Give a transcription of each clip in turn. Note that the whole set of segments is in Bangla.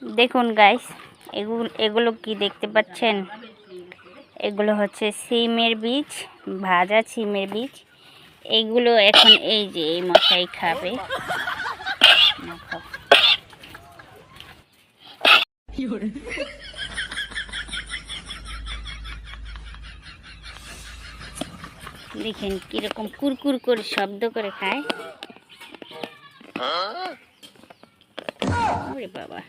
দেখুন গাইস, এগুলো কি দেখতে পাচ্ছেন? এগুলো হচ্ছে সিমের বীজ, ভাজা সিমের বীজ। এগুলো এখন এই যে এই মশাই খাবে। দেখেন কিরকম কুরকুর করে শব্দ করে খায়। ওরে বাবা,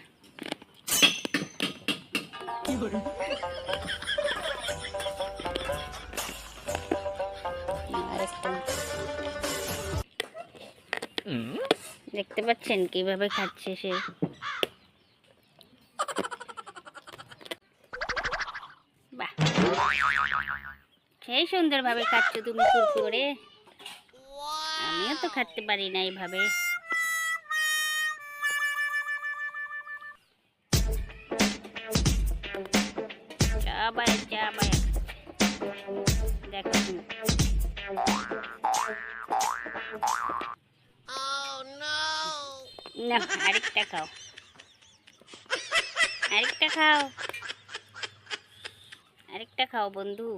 দেখতে পাচ্ছেন কিভাবে খাচ্ছে সে। বাহ, সেই সুন্দরভাবে খাচ্ছ তুমি কুরকুরে। আমিও তো খাতে পারি না এইভাবে। চাবায় চাবায় দেখো তুমি। না, আরেকটা খাও, আরেকটা খাও, আরেকটা খাও বন্ধু।